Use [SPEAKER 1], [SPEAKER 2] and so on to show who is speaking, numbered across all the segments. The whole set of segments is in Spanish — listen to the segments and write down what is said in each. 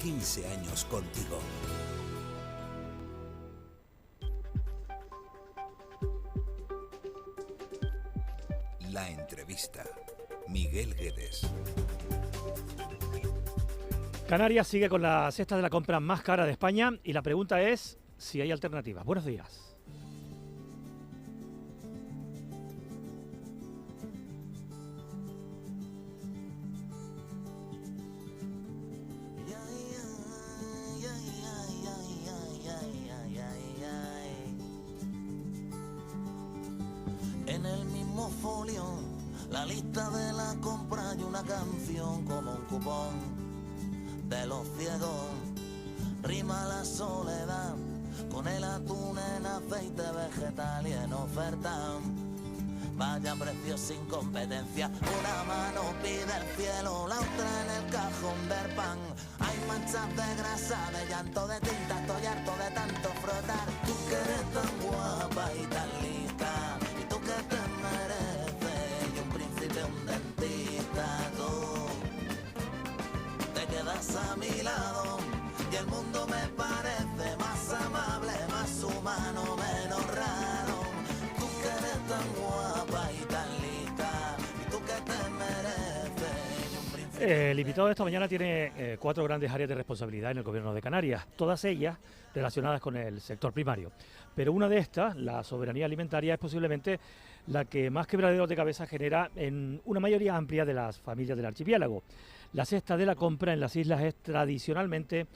[SPEAKER 1] 15 años contigo. La entrevista. Miguel Guedes.
[SPEAKER 2] Canarias sigue con la cesta de la compra más cara de España y la pregunta es si hay alternativas. Buenos días.
[SPEAKER 3] En el mismo folio, la lista de la compra y una canción como un cupón de los ciegos. Rima la soledad con el atún en aceite vegetal y en oferta. Vaya precio sin competencia, una mano pide el cielo, la otra en el cajón del pan. Hay manchas de grasa, de llanto, de tinta, estoy harto de tanto frotar. Tú que eres tan guapa y tan lista, y tú que te mereces, y un príncipe, un dentista, tú te quedas a mi lado, y el mundo me parece más amable, más humano, menos raro. Tú que eres tan guapa y tan lista, y tú que te mereces, y un príncipe.
[SPEAKER 2] El invitado de esta mañana tiene 4 grandes áreas de responsabilidad en el Gobierno de Canarias, todas ellas relacionadas con el sector primario. Pero una de estas, la soberanía alimentaria, es posiblemente la que más quebraderos de cabeza genera en una mayoría amplia de las familias del archipiélago. La cesta de la compra en las islas es tradicionalmente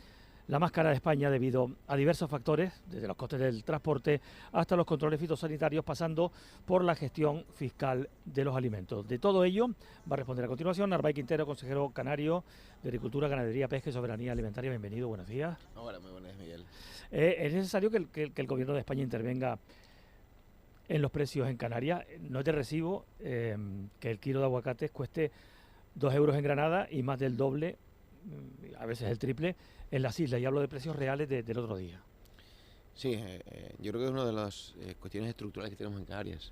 [SPEAKER 2] la más cara de España debido a diversos factores, desde los costes del transporte hasta los controles fitosanitarios, pasando por la gestión fiscal de los alimentos. De todo ello va a responder a continuación Narváez Quintero, consejero canario de Agricultura, Ganadería, Pesca y Soberanía Alimentaria. Bienvenido, buenos días.
[SPEAKER 4] Hola, muy buenas, Miguel.
[SPEAKER 2] ¿Es necesario que el Gobierno de España intervenga en los precios en Canarias? No es de recibo que el kilo de aguacates cueste 2 euros en Granada y más del doble, a veces el triple, en las islas, y hablo de precios reales del otro día.
[SPEAKER 4] Sí, yo creo que es una de las cuestiones estructurales que tenemos en Canarias.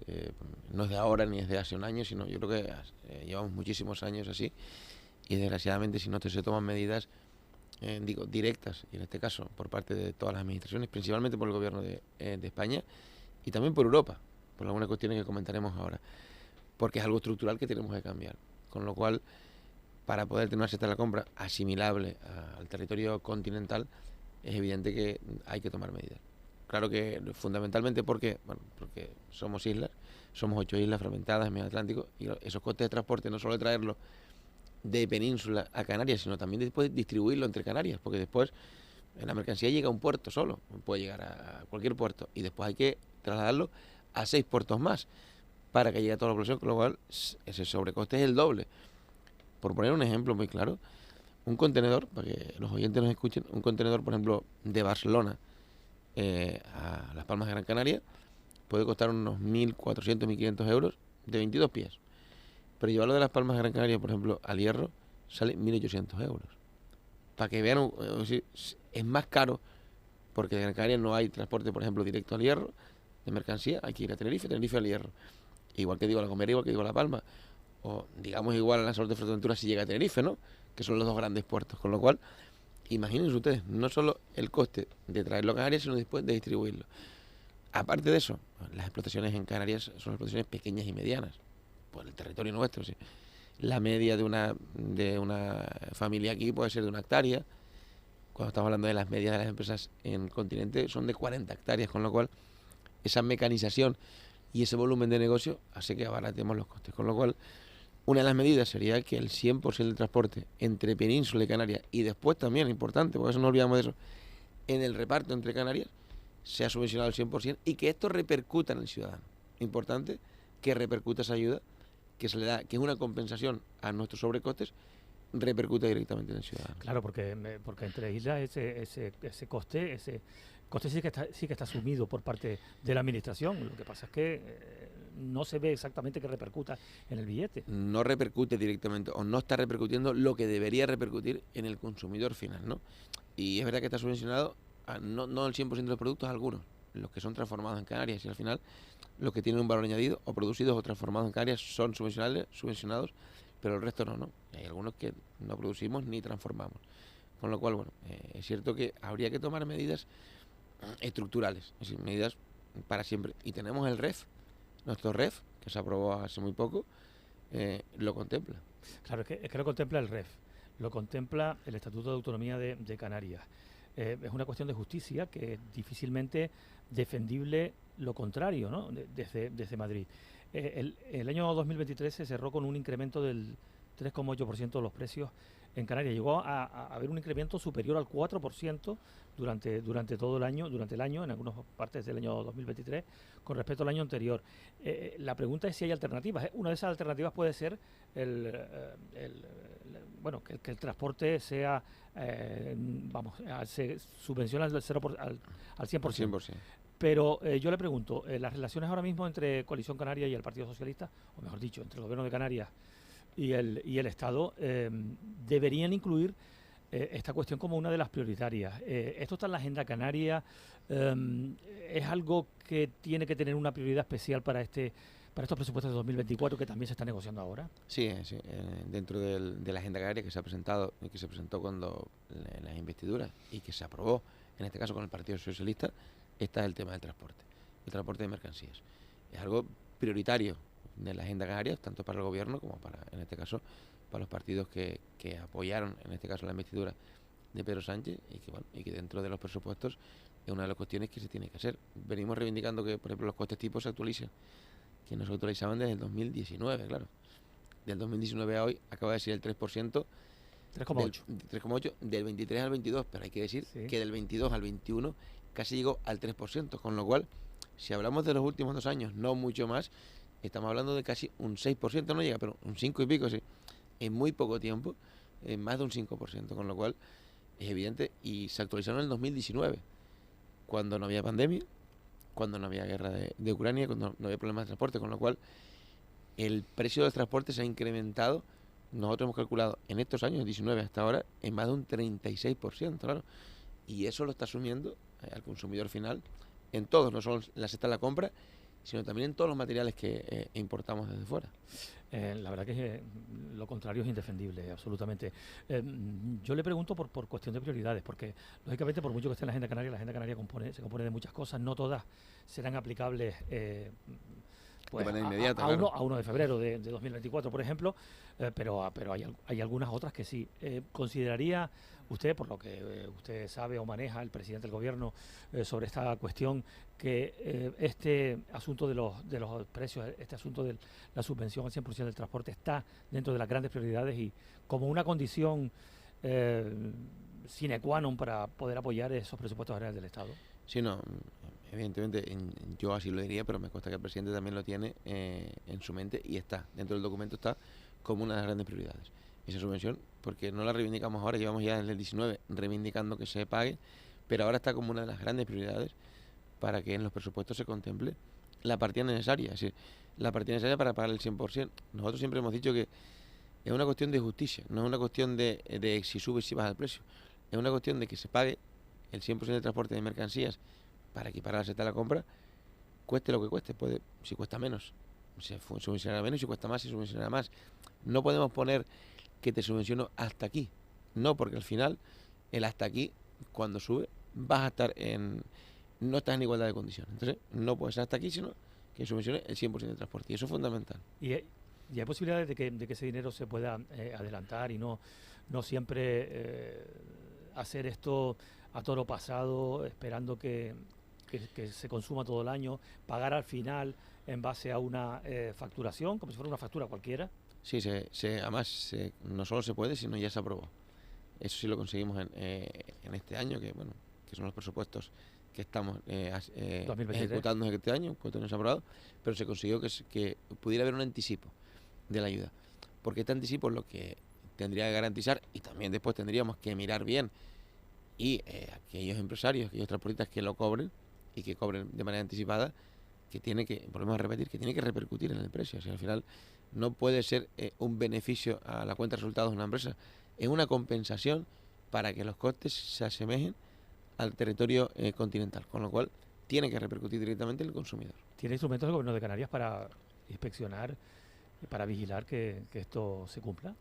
[SPEAKER 4] No es de ahora ni es de hace un año, sino yo creo que llevamos muchísimos años así, y desgraciadamente si no se toman medidas directas, y en este caso por parte de todas las administraciones, principalmente por el gobierno de España y también por Europa, por algunas cuestiones que comentaremos ahora, porque es algo estructural que tenemos que cambiar. Con lo cual, para poder tener una cesta de la compra asimilable al territorio continental, es evidente que hay que tomar medidas. Claro que fundamentalmente porque somos islas, somos 8 islas fragmentadas en medio Atlántico, y esos costes de transporte, no solo de traerlo de península a Canarias, sino también después distribuirlo entre Canarias, porque después la mercancía llega a un puerto solo, puede llegar a cualquier puerto, y después hay que trasladarlo a 6 puertos más para que llegue a toda la población, con lo cual ese sobrecoste es el doble. Por poner un ejemplo muy claro, un contenedor, para que los oyentes nos escuchen, un contenedor, por ejemplo, de Barcelona a Las Palmas de Gran Canaria, puede costar unos 1.400, 1.500 euros de 22 pies. Pero llevarlo de Las Palmas de Gran Canaria, por ejemplo, al Hierro, sale 1.800 euros. Para que vean, es más caro, porque de Gran Canaria no hay transporte, por ejemplo, directo al Hierro, de mercancía, hay que ir a Tenerife, Tenerife al Hierro. Igual que digo a La Gomera, igual que digo a La Palma. O digamos igual a Lanzarote de Fuerteventura si llega a Tenerife, ¿no? Que son los 2 grandes puertos. Con lo cual, imagínense ustedes, no solo el coste de traerlo a Canarias, sino después de distribuirlo. Aparte de eso, las explotaciones en Canarias son explotaciones pequeñas y medianas, por el territorio nuestro. ¿Sí? La media de una familia aquí puede ser de 1 hectárea. Cuando estamos hablando de las medias de las empresas en el continente, son de 40 hectáreas, con lo cual esa mecanización y ese volumen de negocio hace que abaratemos los costes. Con lo cual, una de las medidas sería que el 100% del transporte entre Península y Canarias, y después también, importante, porque eso no olvidamos de eso, en el reparto entre Canarias, sea subvencionado al 100% y que esto repercuta en el ciudadano. Importante que repercuta esa ayuda, que se le da, que es una compensación a nuestros sobrecostes, repercute directamente en el ciudadano.
[SPEAKER 2] Claro, porque entre islas ese coste sí que está asumido por parte de la administración. Lo que pasa es que no se ve exactamente que repercuta en el billete.
[SPEAKER 4] No repercute directamente, o no está repercutiendo lo que debería repercutir en el consumidor final, ¿no? Y es verdad que está subvencionado, no el 100% de los productos, algunos, los que son transformados en Canarias, y al final los que tienen un valor añadido o producidos o transformados en Canarias son subvencionados, pero el resto no. Hay algunos que no producimos ni transformamos. Con lo cual, bueno, es cierto que habría que tomar medidas estructurales, es decir, medidas para siempre. Y tenemos el REF, nuestro REF, que se aprobó hace muy poco, lo contempla.
[SPEAKER 2] Claro, es que lo contempla el REF, lo contempla el Estatuto de Autonomía de Canarias. Es una cuestión de justicia que es difícilmente defendible lo contrario, ¿no? Desde Madrid. El año 2023 se cerró con un incremento del 3,8% de los precios en Canarias. Llegó a haber un incremento superior al 4% durante todo el año, en algunas partes del año 2023, con respecto al año anterior. La pregunta es si hay alternativas. Una de esas alternativas puede ser bueno, que el transporte sea, se subvenciona al 100%.
[SPEAKER 4] 100%.
[SPEAKER 2] Pero yo le pregunto, las relaciones ahora mismo entre Coalición Canaria y el Partido Socialista, o mejor dicho, entre el Gobierno de Canarias y el Estado, deberían incluir esta cuestión como una de las prioritarias. Esto está en la agenda canaria, es algo que tiene que tener una prioridad especial para estos presupuestos de 2024 que también se está negociando ahora.
[SPEAKER 4] Sí, dentro de la agenda canaria que se ha presentado y que se presentó cuando las investiduras y que se aprobó, en este caso con el Partido Socialista, está el tema del transporte, el transporte de mercancías. Es algo prioritario de la agenda canaria, tanto para el gobierno como para, en este caso, para los partidos que apoyaron, en este caso, la investidura de Pedro Sánchez y que dentro de los presupuestos es una de las cuestiones que se tiene que hacer. Venimos reivindicando que, por ejemplo, los costes tipos se actualicen, que no se actualizaban desde el 2019, claro. Del 2019 a hoy acaba de ser el 3%. 3,8 del 23 al 22, pero hay que decir que del 22 al 21 casi llegó al 3%, con lo cual, si hablamos de los últimos 2 años, no mucho más, estamos hablando de casi un 6%, no llega, pero un 5 y pico, sí, en muy poco tiempo, más de un 5%, con lo cual es evidente, y se actualizaron en el 2019, cuando no había pandemia, cuando no había guerra de Ucrania, cuando no había problemas de transporte, con lo cual el precio del transporte se ha incrementado. Nosotros hemos calculado en estos años, 19 hasta ahora, en más de un 36%, claro. Y eso lo está asumiendo al consumidor final en todos, no solo en la cesta de la compra, sino también en todos los materiales que importamos desde fuera.
[SPEAKER 2] La verdad que lo contrario es indefendible, absolutamente. Yo le pregunto por cuestión de prioridades, porque lógicamente por mucho que esté en la agenda canaria se compone de muchas cosas, no todas serán aplicables pues,
[SPEAKER 4] de manera inmediata,
[SPEAKER 2] a 1 de febrero de 2024, por ejemplo, pero hay algunas otras que sí. ¿Consideraría usted, por lo que usted sabe o maneja, el presidente del gobierno, sobre esta cuestión, que este asunto de los precios, este asunto de la subvención al 100% del transporte está dentro de las grandes prioridades y como una condición sine qua non para poder apoyar esos presupuestos generales del Estado?
[SPEAKER 4] Sí, no, evidentemente yo así lo diría, pero me consta que el presidente también lo tiene en su mente y está, dentro del documento está como una de las grandes prioridades. Esa subvención, porque no la reivindicamos ahora, llevamos ya desde el 19 reivindicando que se pague, pero ahora está como una de las grandes prioridades para que en los presupuestos se contemple la partida necesaria, es decir, la partida necesaria para pagar el 100%. Nosotros siempre hemos dicho que es una cuestión de justicia, no es una cuestión de si sube y si baja el precio, es una cuestión de que se pague el 100% del transporte de mercancías para equiparar la cesta de la compra, cueste lo que cueste, si cuesta menos, se subvencionará menos, si cuesta más, se subvencionará más. No podemos poner que te subvenciono hasta aquí, no, porque al final el hasta aquí, cuando sube, vas a estar no estás en igualdad de condiciones. Entonces, no puede ser hasta aquí, sino que subvencione el 100% del transporte, y eso es fundamental.
[SPEAKER 2] Y hay posibilidades de que ese dinero se pueda adelantar y no siempre hacer esto a toro pasado, esperando que se consuma todo el año, pagar al final en base a una facturación, como si fuera una factura cualquiera.
[SPEAKER 4] Sí, además no solo se puede, sino ya se aprobó. Eso sí lo conseguimos en este año, que son los presupuestos que estamos ejecutando en este año, pues no se ha aprobado, pero se consiguió que pudiera haber un anticipo de la ayuda. Porque este anticipo es lo que tendría que garantizar, y también después tendríamos que mirar bien, y aquellos empresarios, aquellos transportistas que lo cobren, y que cobren de manera anticipada, volvemos a repetir, que tiene que repercutir en el precio. O sea, al final no puede ser un beneficio a la cuenta de resultados de una empresa, es una compensación para que los costes se asemejen al territorio continental, con lo cual tiene que repercutir directamente en el consumidor.
[SPEAKER 2] ¿Tiene instrumentos el Gobierno de Canarias para inspeccionar y para vigilar que esto se cumpla?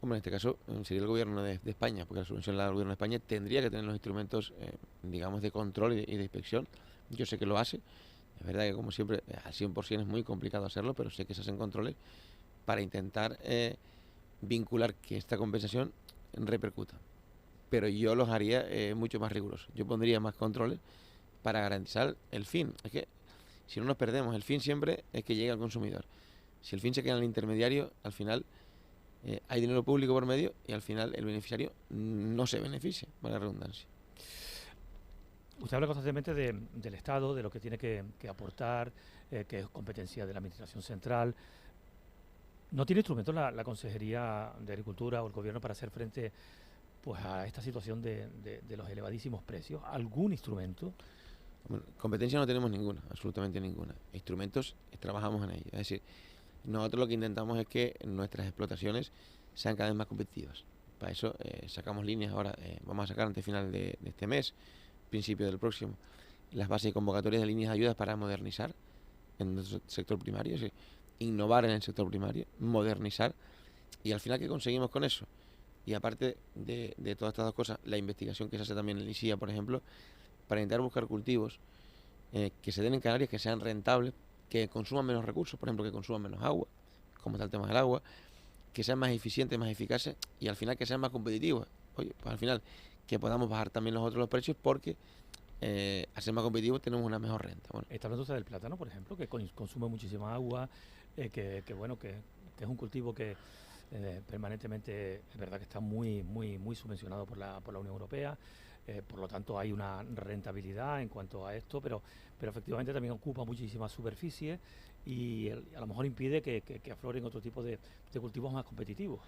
[SPEAKER 4] Hombre, en este caso sería el gobierno de España, porque la subvención la da el gobierno de España, tendría que tener los instrumentos, digamos, de control y de inspección. Yo sé que lo hace. Es verdad que, como siempre, al 100% es muy complicado hacerlo, pero sé que se hacen controles para intentar vincular que esta compensación repercuta. Pero yo los haría mucho más rigurosos. Yo pondría más controles para garantizar el fin. Es que si no nos perdemos, el fin siempre es que llegue al consumidor. Si el fin se queda en el intermediario, al final hay dinero público por medio y al final el beneficiario no se beneficia, por la redundancia.
[SPEAKER 2] Usted habla constantemente del Estado, de lo que tiene que aportar, que es competencia de la Administración Central. ¿No tiene instrumentos la Consejería de Agricultura o el Gobierno para hacer frente pues a esta situación de los elevadísimos precios? ¿Algún instrumento?
[SPEAKER 4] Bueno, competencia no tenemos ninguna, absolutamente ninguna. Instrumentos, trabajamos en ello. Es decir, nosotros lo que intentamos es que nuestras explotaciones sean cada vez más competitivas. Para eso sacamos líneas ahora, vamos a sacar antes final de este mes, principio del próximo, las bases y convocatorias de líneas de ayudas para modernizar en nuestro sector primario, es decir, innovar en el sector primario, modernizar, y al final, ¿qué conseguimos con eso? Y aparte de todas estas dos cosas, la investigación que se hace también en ICIA, por ejemplo, para intentar buscar cultivos que se den en Canarias, que sean rentables, que consuman menos recursos, por ejemplo, que consuman menos agua, como está el tema del agua, que sean más eficientes, más eficaces y al final que sean más competitivos. Oye, pues al final que podamos bajar también nosotros los precios porque al ser más competitivos tenemos una mejor renta. Bueno,
[SPEAKER 2] Está hablando usted del plátano, por ejemplo, que consume muchísima agua, que es un cultivo que permanentemente es verdad que está muy subvencionado por la Unión Europea. Por lo tanto hay una rentabilidad en cuanto a esto, pero efectivamente también ocupa muchísima superficie y a lo mejor impide que afloren otro tipo de cultivos más competitivos.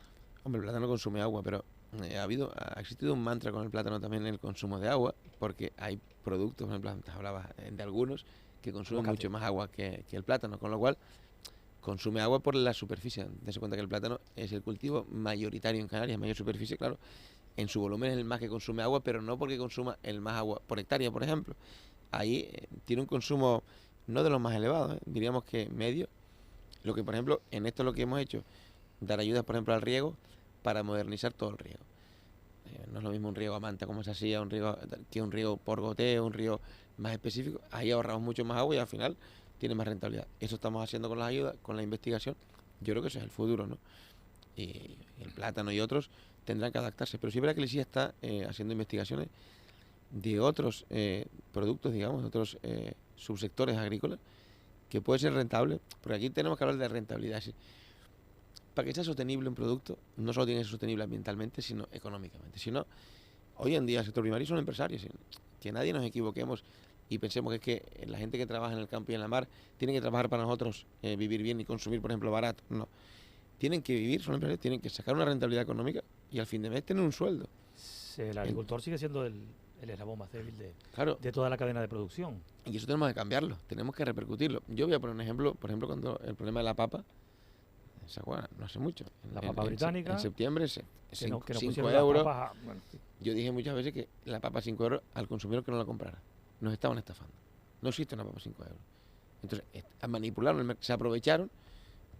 [SPEAKER 4] hombre, el plátano consume agua, pero ha existido un mantra con el plátano también en el consumo de agua, porque hay productos, por ejemplo, antes hablaba de algunos que consumen mucho más agua que el plátano, con lo cual consume agua por la superficie. Dense cuenta que el plátano es el cultivo mayoritario en Canarias, mayor superficie, claro. En su volumen es el más que consume agua, pero no porque consuma el más agua por hectárea, por ejemplo. Ahí tiene un consumo no de los más elevados, diríamos que medio. Lo que, por ejemplo, en esto lo que hemos hecho, dar ayudas, por ejemplo, al riego para modernizar todo el riego. No es lo mismo un riego a manta como se hacía, que un riego por goteo, un riego más específico. Ahí ahorramos mucho más agua y al final tiene más rentabilidad. Eso estamos haciendo con las ayudas, con la investigación. Yo creo que eso es el futuro, ¿no? Y el plátano y otros tendrán que adaptarse. Pero sí es verdad que el ICIA está haciendo investigaciones de otros productos, digamos, de otros subsectores agrícolas que puede ser rentable, porque aquí tenemos que hablar de rentabilidad. ¿Sí? Para que sea sostenible un producto, no solo tiene que ser sostenible ambientalmente, sino económicamente. Si no, hoy en día el sector primario son empresarios. ¿Sí? Que nadie nos equivoquemos y pensemos que es que la gente que trabaja en el campo y en la mar tiene que trabajar para nosotros, vivir bien y consumir, por ejemplo, barato. No. Tienen que vivir, son empresarios, tienen que sacar una rentabilidad económica y al fin de mes tener un sueldo.
[SPEAKER 2] El agricultor sigue siendo el eslabón más débil
[SPEAKER 4] claro,
[SPEAKER 2] de toda la cadena de producción.
[SPEAKER 4] Y eso tenemos que cambiarlo, tenemos que repercutirlo. Yo voy a poner un ejemplo, por ejemplo, cuando el problema de la papa, ¿se acuerdan? No hace mucho.
[SPEAKER 2] La papa británica.
[SPEAKER 4] En septiembre,
[SPEAKER 2] que no
[SPEAKER 4] 5 euros.
[SPEAKER 2] Bueno, sí.
[SPEAKER 4] Yo dije muchas veces que la papa 5 euros al consumidor que no la comprara. Nos estaban estafando. No existe una papa 5 euros. Entonces, manipularon, se aprovecharon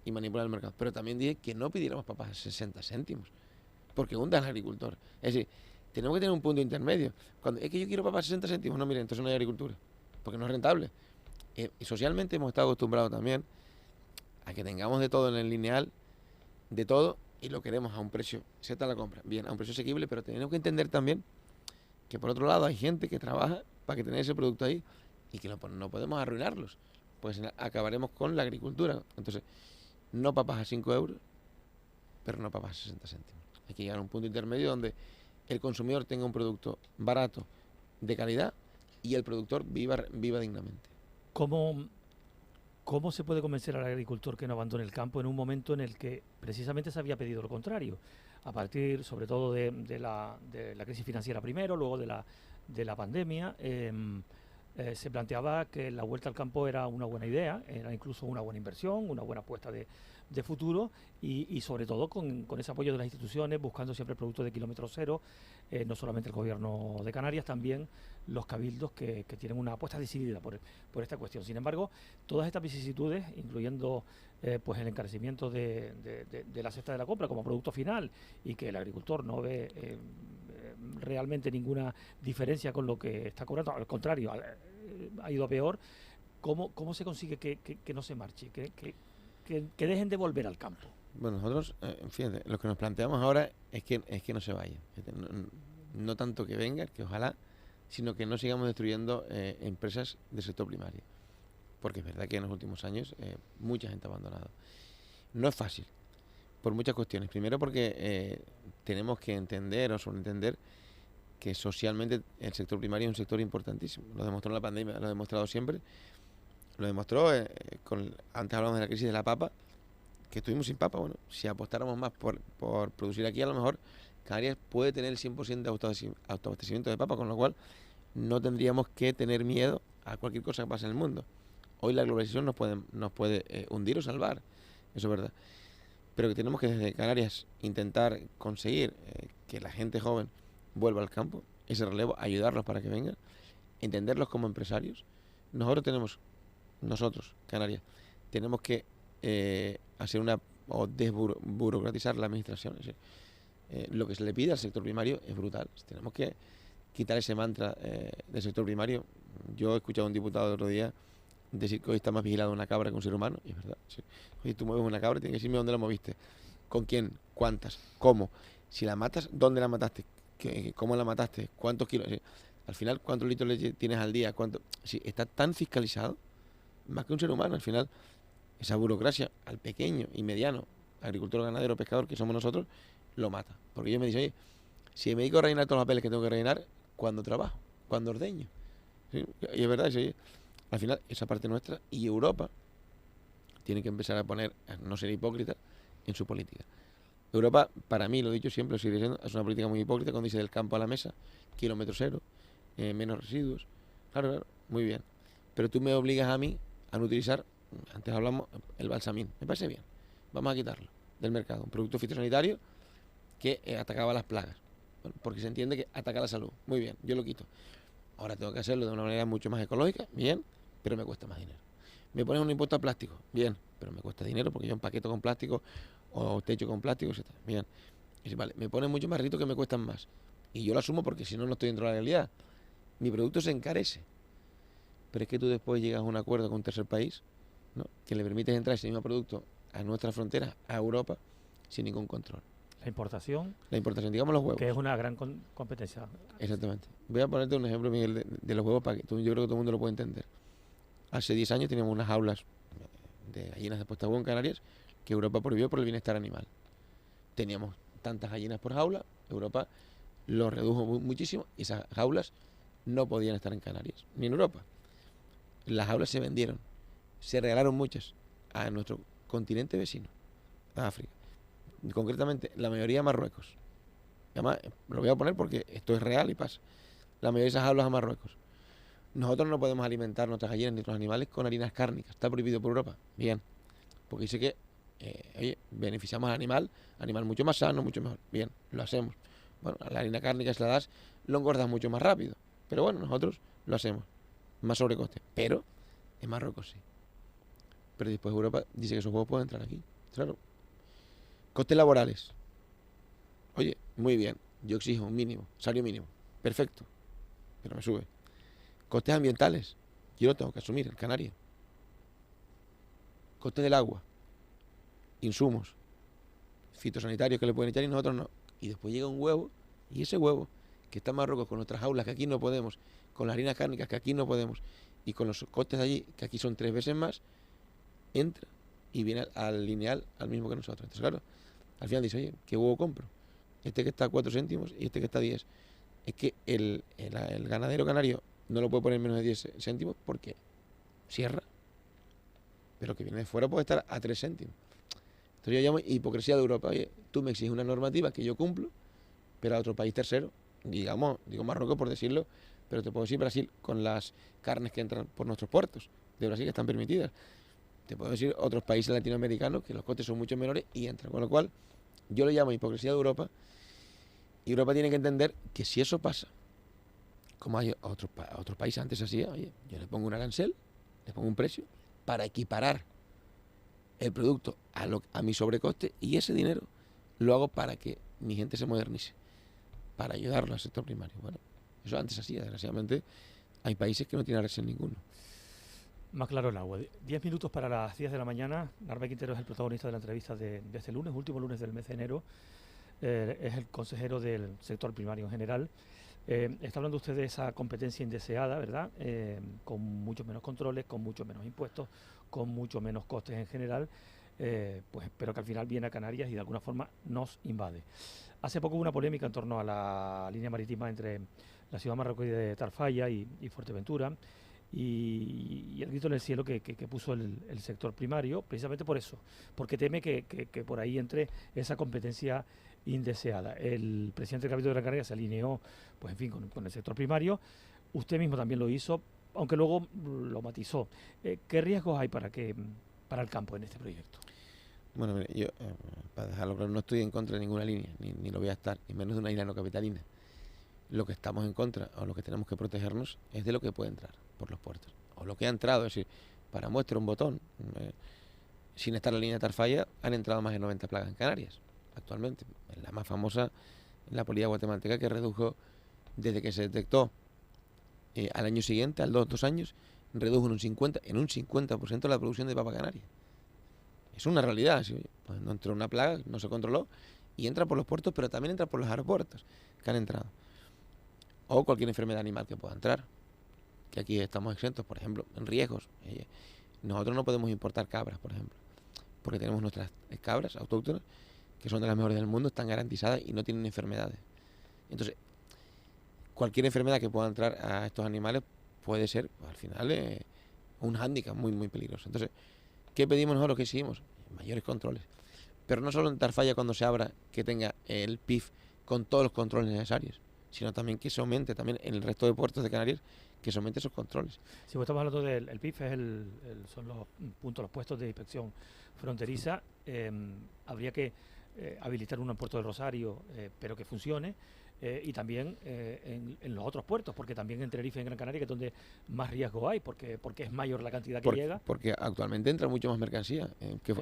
[SPEAKER 4] y manipularon el mercado. Pero también dije que no pidiéramos papas a 60 céntimos, porque hundan al agricultor. Es decir, tenemos que tener un punto intermedio. Cuando es que yo quiero papas a 60 céntimos, no, miren, entonces no hay agricultura, porque no es rentable. Y socialmente hemos estado acostumbrados también a que tengamos de todo en el lineal, de todo, y lo queremos a un precio, Z la compra, bien, a un precio asequible, pero tenemos que entender también que por otro lado hay gente que trabaja para que tenga ese producto ahí y que no podemos arruinarlos, pues acabaremos con la agricultura. Entonces, no papas a 5 euros, pero no papas a 60 céntimos. Hay que llegar a un punto intermedio donde el consumidor tenga un producto barato, de calidad, y el productor viva dignamente.
[SPEAKER 2] ¿Cómo se puede convencer al agricultor que no abandone el campo en un momento en el que precisamente se había pedido lo contrario? A partir, sobre todo, de la crisis financiera primero, luego de la pandemia, se planteaba que la vuelta al campo era una buena idea, era incluso una buena inversión, una buena apuesta de de futuro y sobre todo con ese apoyo de las instituciones, buscando siempre productos de kilómetro cero, no solamente el gobierno de Canarias, también los cabildos que tienen una apuesta decidida por esta cuestión. Sin embargo, todas estas vicisitudes, incluyendo pues el encarecimiento de la cesta de la compra como producto final y que el agricultor no ve realmente ninguna diferencia con lo que está cobrando, al contrario, ha ido a peor. ¿Cómo se consigue que no se marche, que dejen de volver al campo?
[SPEAKER 4] Bueno, nosotros, fíjate, lo que nos planteamos ahora es que no se vaya. No tanto que venga, que ojalá, sino que no sigamos destruyendo empresas del sector primario. Porque es verdad que en los últimos años mucha gente ha abandonado. No es fácil, por muchas cuestiones. Primero porque tenemos que entender o sobreentender que socialmente el sector primario es un sector importantísimo. Lo demostró en la pandemia, lo ha demostrado siempre. Lo demostró, antes hablábamos de la crisis de la papa, que estuvimos sin papa. Bueno, si apostáramos más por producir aquí, a lo mejor Canarias puede tener el 100% de autoabastecimiento de papa, con lo cual no tendríamos que tener miedo a cualquier cosa que pase en el mundo. Hoy la globalización nos puede hundir o salvar, eso es verdad. Pero que tenemos que desde Canarias intentar conseguir que la gente joven vuelva al campo, ese relevo, ayudarlos para que vengan, entenderlos como empresarios. Nosotros, Canarias, tenemos que hacer o desburocratizar la administración. Es decir, lo que se le pide al sector primario es brutal. Tenemos que quitar ese mantra del sector primario. Yo he escuchado a un diputado el otro día decir que hoy está más vigilado una cabra que un ser humano, y es verdad. Sí. Oye, tú mueves una cabra, tienes que decirme dónde la moviste, con quién, cuántas, cómo. Si la matas, ¿dónde la mataste? ¿Cómo la mataste? ¿Cuántos kilos? Sí. Al final, ¿cuántos litros de leche tienes al día? Sí, está tan fiscalizado, más que un ser humano. Al final, esa burocracia al pequeño y mediano agricultor, ganadero, pescador, que somos nosotros, lo mata. Porque ellos me dicen, oye, si me dedico a rellenar todos los papeles que tengo que rellenar, cuando trabajo, cuando ordeño. ¿Sí? Y es verdad, sí. Al final, esa parte nuestra y Europa tiene que empezar a no ser hipócrita en su política. Europa, para mí, lo he dicho siempre, lo sigue diciendo, es una política muy hipócrita cuando dice del campo a la mesa, kilómetro cero, menos residuos. Claro, muy bien. Pero tú me obligas a mí a no utilizar, antes hablamos, el balsamín. Me parece bien. Vamos a quitarlo del mercado. Un producto fitosanitario que atacaba las plagas. Bueno, porque se entiende que ataca la salud. Muy bien, yo lo quito. Ahora tengo que hacerlo de una manera mucho más ecológica, bien, pero me cuesta más dinero. Me pones un impuesto a plástico, bien, pero me cuesta dinero porque yo empaqueto con plástico o techo con plástico, etc. Bien. Y dice, vale, me pones mucho más ritos que me cuestan más. Y yo lo asumo porque si no, no estoy dentro de la realidad. Mi producto se encarece. Pero es que tú después llegas a un acuerdo con un tercer país, ¿no?, que le permites entrar ese mismo producto a nuestras fronteras, a Europa, sin ningún control.
[SPEAKER 2] La importación,
[SPEAKER 4] digamos los huevos.
[SPEAKER 2] que es una gran competencia.
[SPEAKER 4] Exactamente. Voy a ponerte un ejemplo, Miguel, de los huevos, para que yo creo que todo el mundo lo puede entender. Hace 10 años teníamos unas jaulas de gallinas de puesta a huevo en Canarias que Europa prohibió por el bienestar animal. Teníamos tantas gallinas por jaula, Europa lo redujo muchísimo y esas jaulas no podían estar en Canarias, ni en Europa. Las jaulas se vendieron, se regalaron muchas a nuestro continente vecino, a África. Concretamente, la mayoría a Marruecos. Además, lo voy a poner porque esto es real y pasa. La mayoría de esas jaulas a Marruecos. Nosotros no podemos alimentar nuestras gallinas ni nuestros animales con harinas cárnicas. Está prohibido por Europa. Bien. Porque dice que, oye, beneficiamos al animal mucho más sano, mucho mejor. Bien, lo hacemos. Bueno, a la harina cárnica, si la das, lo engordas mucho más rápido. Pero bueno, nosotros lo hacemos. Más sobrecoste. Pero en Marruecos sí. Pero después Europa dice que esos huevos pueden entrar aquí. Claro. Costes laborales. Oye, muy bien. Yo exijo un mínimo, salario mínimo. Perfecto. Pero me sube. Costes ambientales. Yo lo tengo que asumir, el canario. Costes del agua. Insumos. Fitosanitarios que le pueden echar y nosotros no. Y después llega un huevo. Y ese huevo, que está en Marruecos con nuestras jaulas que aquí no podemos, con las harinas cárnicas que aquí no podemos, y con los costes de allí, que aquí son 3 veces más, entra y viene al lineal al mismo que nosotros. Entonces, claro, al final dice, oye, ¿qué huevo compro? Este que está a 4 céntimos y este que está a 10. Es que el ganadero canario no lo puede poner menos de 10 céntimos porque cierra. Pero que viene de fuera puede estar a 3 céntimos. Entonces yo llamo hipocresía de Europa. Oye, tú me exiges una normativa que yo cumplo, pero a otro país tercero, digo Marruecos por decirlo, pero te puedo decir Brasil, con las carnes que entran por nuestros puertos de Brasil que están permitidas. te puedo decir otros países latinoamericanos que los costes son mucho menores y entran. Con lo cual, yo lo llamo hipocresía de Europa. Y Europa tiene que entender que si eso pasa, como hay otros países antes hacía, oye, yo le pongo un arancel, le pongo un precio para equiparar el producto a mi sobrecoste, y ese dinero lo hago para que mi gente se modernice, para ayudarlo al sector primario. Bueno, eso antes hacía, desgraciadamente hay países que no tienen arancel ninguno.
[SPEAKER 2] Más claro el agua. 10 minutos para las 10 de la mañana. Narváez Quintero es el protagonista de la entrevista de este lunes, último lunes del mes de enero. Es el consejero del sector primario en general. Está hablando usted de esa competencia indeseada, ¿verdad? Con muchos menos controles, con muchos menos impuestos, con mucho menos costes en general, pues, pero que al final viene a Canarias y de alguna forma nos invade. Hace poco hubo una polémica en torno a la línea marítima entre la ciudad marroquí de Tarfaya y Fuerteventura, y el grito en el cielo que puso el sector primario, precisamente por eso, porque teme que por ahí entre esa competencia indeseada. El presidente del Cabildo de Gran Canaria se alineó, pues en fin, con el sector primario. Usted mismo también lo hizo, aunque luego lo matizó. ¿Qué riesgos hay para el campo en este proyecto?
[SPEAKER 4] Bueno, mire, yo, para dejarlo claro, no estoy en contra de ninguna línea, ni lo voy a estar, y menos de una isla no capitalina. Lo que estamos en contra, o lo que tenemos que protegernos, es de lo que puede entrar por los puertos, o lo que ha entrado. Es decir, para muestra un botón, sin estar en la línea de Tarfaya, han entrado más de 90 plagas en Canarias, actualmente. La más famosa, la polilla guatemalteca, que redujo, desde que se detectó al año siguiente, al 2 años, redujo en un 50% la producción de papa canaria. Es una realidad. ¿Sí? Pues no entró una plaga, no se controló, y entra por los puertos, pero también entra por los aeropuertos que han entrado. O cualquier enfermedad animal que pueda entrar, que aquí estamos exentos, por ejemplo, en riesgos. Nosotros no podemos importar cabras, por ejemplo, porque tenemos nuestras cabras autóctonas, que son de las mejores del mundo, están garantizadas y no tienen enfermedades. Entonces, cualquier enfermedad que pueda entrar a estos animales puede ser, al final, un hándicap muy, muy peligroso. Entonces, ¿qué pedimos nosotros? ¿Qué exigimos? Mayores controles. Pero no solo en Tarfaya, cuando se abra, que tenga el PIF con todos los controles necesarios, sino también que se aumente también en el resto de puertos de Canarias, que se aumente esos controles.
[SPEAKER 2] Si estamos hablando del PIF, son los puntos, los puestos de inspección fronteriza. Habría que habilitar uno en Puerto del Rosario, pero que funcione, y también en los otros puertos, porque también en Tenerife y en Gran Canaria, que es donde más riesgo hay, porque es mayor la cantidad que llega.
[SPEAKER 4] Porque actualmente entra mucho más mercancía,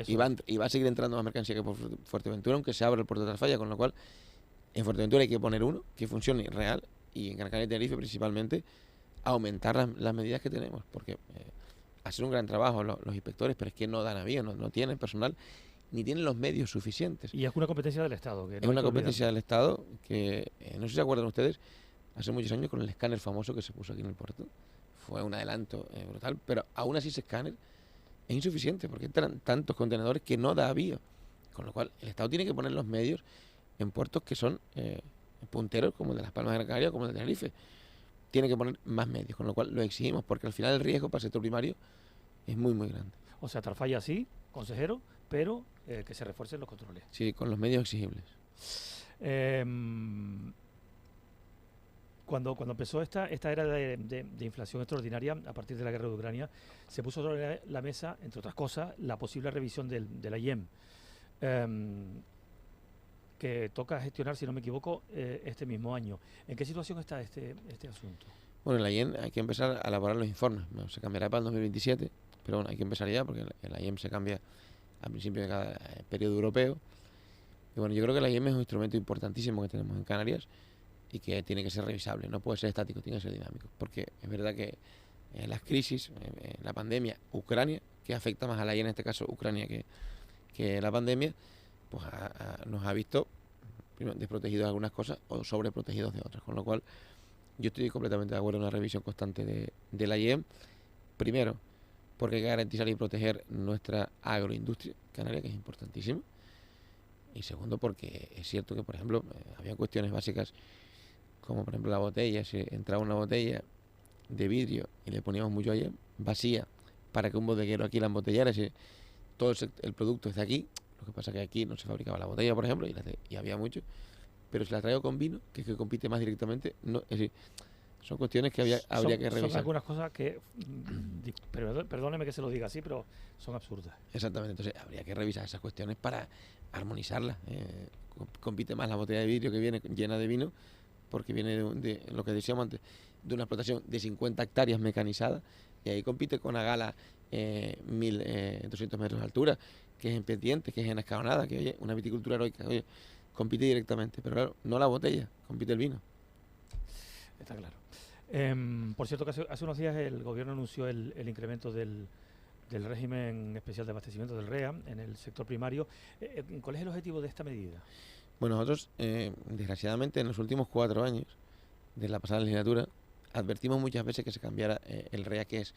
[SPEAKER 4] y va a seguir entrando más mercancía que por Fuerteventura, aunque se abra el puerto de Tarfaya, con lo cual en Fuerteventura hay que poner uno que funcione real, y en Gran Canaria y Tenerife principalmente aumentar las medidas que tenemos, porque hacen un gran trabajo los inspectores, pero es que no dan avío, no tienen personal, ni tienen los medios suficientes.
[SPEAKER 2] Y es una competencia del Estado.
[SPEAKER 4] Es una competencia del Estado que, no sé si se acuerdan ustedes, hace muchos años con el escáner famoso que se puso aquí en el puerto. Fue un adelanto brutal, pero aún así ese escáner es insuficiente, porque entran tantos contenedores que no da avío. Con lo cual, el Estado tiene que poner los medios en puertos que son punteros, como el de Las Palmas de Gran Canaria, como el de Tenerife. Tiene que poner más medios, con lo cual lo exigimos, porque al final el riesgo para el sector primario es muy, muy grande.
[SPEAKER 2] O sea, Tarfaya sí, consejero, pero que se refuercen los controles.
[SPEAKER 4] Sí, con los medios exigibles.
[SPEAKER 2] Cuando empezó esta era de inflación extraordinaria a partir de la guerra de Ucrania, se puso sobre la mesa, entre otras cosas, la posible revisión de la IEM, que toca gestionar, si no me equivoco, este mismo año. ¿En qué situación está este asunto?
[SPEAKER 4] Bueno, la IEM hay que empezar a elaborar los informes. Bueno, se cambiará para el 2027, pero bueno, hay que empezar ya, porque la IEM se cambia al principio de cada periodo europeo. Y bueno, yo creo que la IEM es un instrumento importantísimo que tenemos en Canarias y que tiene que ser revisable, no puede ser estático, tiene que ser dinámico, porque es verdad que las crisis, la pandemia, Ucrania, que afecta más a la IEM en este caso, Ucrania, que la pandemia, pues nos ha visto primero, desprotegidos de algunas cosas o sobreprotegidos de otras, con lo cual yo estoy completamente de acuerdo en una revisión constante de la IEM, primero porque hay que garantizar y proteger nuestra agroindustria canaria, que es importantísima, y segundo porque es cierto que, por ejemplo, había cuestiones básicas como por ejemplo la botella. Si entraba una botella de vidrio y le poníamos mucho IEM vacía para que un bodeguero aquí la embotellara, si todo el producto es de aquí, lo que pasa es que aquí no se fabricaba la botella, por ejemplo, y había mucho, pero si la traigo con vino, que es que compite más directamente, no, es decir, Son cuestiones que habría que revisar.
[SPEAKER 2] Son algunas cosas que, perdóneme que se lo diga así, pero son absurdas.
[SPEAKER 4] Exactamente, entonces habría que revisar esas cuestiones para armonizarlas. Compite más la botella de vidrio que viene llena de vino, porque viene de lo que decíamos antes, de una explotación de 50 hectáreas mecanizada, y ahí compite con Agala 1.200 metros de altura, que es en pendiente, que es en escalonada, que oye, una viticultura heroica, oye, compite directamente, pero claro, no la botella, compite el vino.
[SPEAKER 2] Está claro. Por cierto, que hace unos días el gobierno anunció el incremento del régimen especial de abastecimiento del REA en el sector primario. ¿Cuál es el objetivo de esta medida?
[SPEAKER 4] Bueno, nosotros, desgraciadamente, en los últimos 4 años de la pasada legislatura, advertimos muchas veces que se cambiara el REA, que es...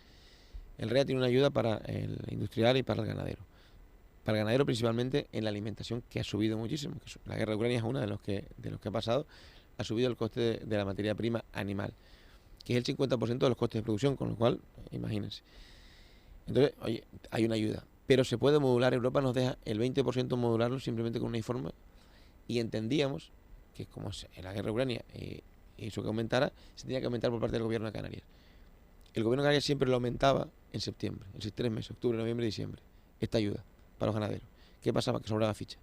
[SPEAKER 4] El REA tiene una ayuda para el industrial y para el ganadero. Para el ganadero principalmente en la alimentación, que ha subido muchísimo. La guerra de Ucrania es una de los que ha pasado. Ha subido el coste de la materia prima animal, que es el 50% de los costes de producción, con lo cual, imagínense. Entonces, oye, hay una ayuda, pero se puede modular. Europa nos deja el 20% modularlo simplemente con una informe, y entendíamos que como en la guerra de Ucrania hizo que aumentara, se tenía que aumentar por parte del gobierno de Canarias. El gobierno de Canarias siempre lo aumentaba en septiembre, en 3 meses, octubre, noviembre, diciembre, esta ayuda para los ganaderos. ¿Qué pasaba? Que sobraba ficha.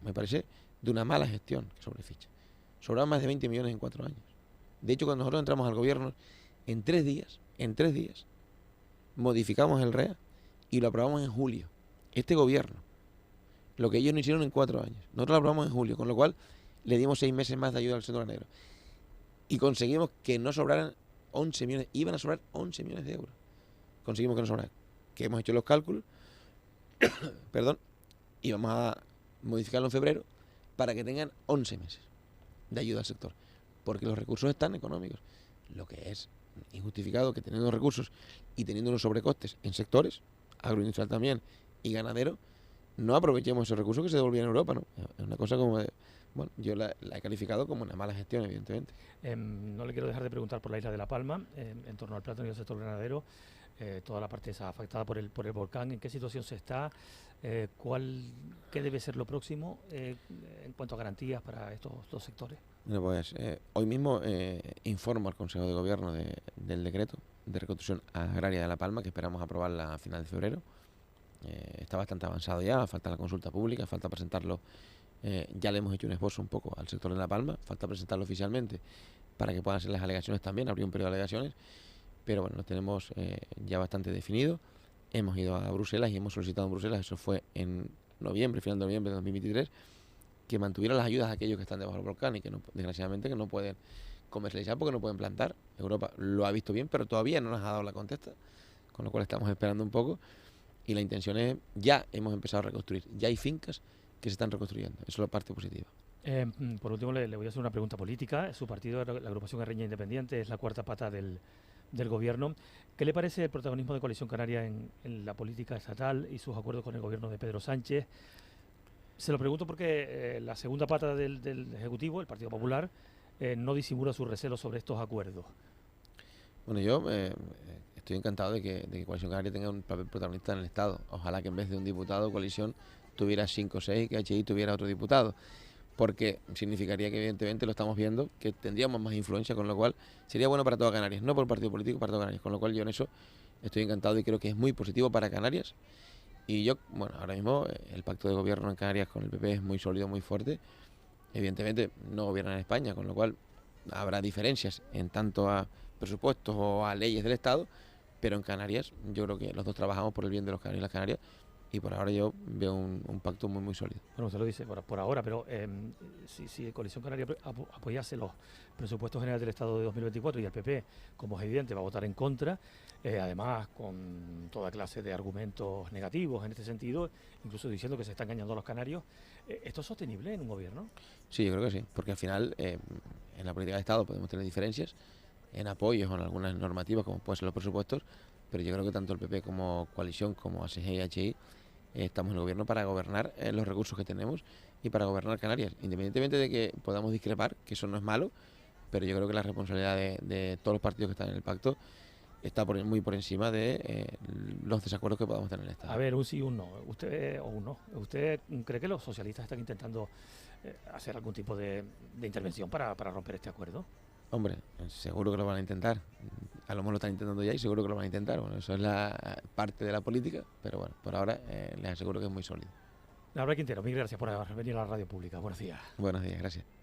[SPEAKER 4] Me parece de una mala gestión que sobre ficha. Sobraban más de 20 millones en 4 años. De hecho, cuando nosotros entramos al gobierno, en 3 días, modificamos el REA y lo aprobamos en julio. Este gobierno, lo que ellos no hicieron en 4 años, nosotros lo aprobamos en julio, con lo cual le dimos 6 meses más de ayuda al sector ganadero. Y conseguimos que no sobraran 11 millones, iban a sobrar 11 millones de euros. Conseguimos que no sobraran. Que hemos hecho los cálculos, perdón, y vamos a modificarlo en febrero para que tengan 11 meses de ayuda al sector, porque los recursos están económicos. Lo que es injustificado que teniendo recursos y teniendo unos sobrecostes en sectores, agroindustrial también y ganadero, no aprovechemos esos recursos que se devolvían a Europa, ¿no? Es una cosa como de... Bueno, yo la he calificado como una mala gestión, evidentemente.
[SPEAKER 2] No le quiero dejar de preguntar por la isla de La Palma, en torno al plátano y al sector ganadero, toda la parte esa afectada por el volcán. ¿En qué situación se está? ¿Qué debe ser lo próximo en cuanto a garantías para estos dos sectores?
[SPEAKER 4] Bueno, pues hoy mismo informo al Consejo de Gobierno del decreto de reconstrucción agraria de La Palma, que esperamos aprobarla a final de febrero. Está bastante avanzado ya, falta la consulta pública, falta presentarlo. Ya le hemos hecho un esbozo un poco al sector de La Palma, falta presentarlo oficialmente para que puedan hacer las alegaciones también, abrir un periodo de alegaciones, pero bueno, lo tenemos ya bastante definido. Hemos ido a Bruselas y hemos solicitado en Bruselas, eso fue en noviembre, final de noviembre de 2023, que mantuvieran las ayudas a aquellos que están debajo del volcán y que no, desgraciadamente que no pueden comercializar porque no pueden plantar. Europa lo ha visto bien, pero todavía no nos ha dado la contesta, con lo cual estamos esperando un poco, y la intención es, ya hemos empezado a reconstruir, ya hay fincas que se están reconstruyendo. Eso es la parte positiva.
[SPEAKER 2] Por último, le voy a hacer una pregunta política. Su partido, la agrupación Guerreña Independiente, es la cuarta pata del gobierno. ¿Qué le parece el protagonismo de Coalición Canaria en la política estatal y sus acuerdos con el gobierno de Pedro Sánchez? Se lo pregunto porque la segunda pata del Ejecutivo, el Partido Popular, no disimula su recelo sobre estos acuerdos.
[SPEAKER 4] Bueno, yo estoy encantado de que Coalición Canaria tenga un papel protagonista en el Estado. Ojalá que en vez de un diputado, Coalición tuviera 5 o 6, que HI tuviera otro diputado, porque significaría que evidentemente lo estamos viendo, que tendríamos más influencia, con lo cual sería bueno para toda Canarias, no por partido político, para toda Canarias, con lo cual yo en eso estoy encantado y creo que es muy positivo para Canarias. Y yo, bueno, ahora mismo el pacto de gobierno en Canarias con el PP es muy sólido, muy fuerte. Evidentemente no gobiernan en España, con lo cual habrá diferencias en tanto a presupuestos o a leyes del Estado, pero en Canarias yo creo que los dos trabajamos por el bien de los canarios y las Canarias, y por ahora yo veo un pacto muy muy sólido.
[SPEAKER 2] Bueno, usted lo dice por ahora, pero si Coalición Canaria apoyase los presupuestos generales del Estado de 2024 y el PP, como es evidente, va a votar en contra, además con toda clase de argumentos negativos en este sentido, incluso diciendo que se está engañando a los canarios, ¿esto es sostenible en un gobierno?
[SPEAKER 4] Sí, yo creo que sí, porque al final en la política de Estado podemos tener diferencias en apoyos o en algunas normativas, como pueden ser los presupuestos, pero yo creo que tanto el PP como Coalición, como ACG y HI, estamos en el gobierno para gobernar los recursos que tenemos y para gobernar Canarias, independientemente de que podamos discrepar, que eso no es malo, pero yo creo que la responsabilidad de todos los partidos que están en el pacto está muy por encima de los desacuerdos que podamos tener en el Estado.
[SPEAKER 2] A ver, un sí y un no. ¿Usted cree que los socialistas están intentando hacer algún tipo de intervención para romper este acuerdo?
[SPEAKER 4] Hombre, seguro que lo van a intentar. A lo mejor lo están intentando ya y seguro que lo van a intentar. Bueno, eso es la parte de la política, pero bueno, por ahora les aseguro que es muy sólido.
[SPEAKER 2] Laura Quintero, mil gracias por haber venido a la radio pública. Buenos días.
[SPEAKER 4] Buenos días, gracias.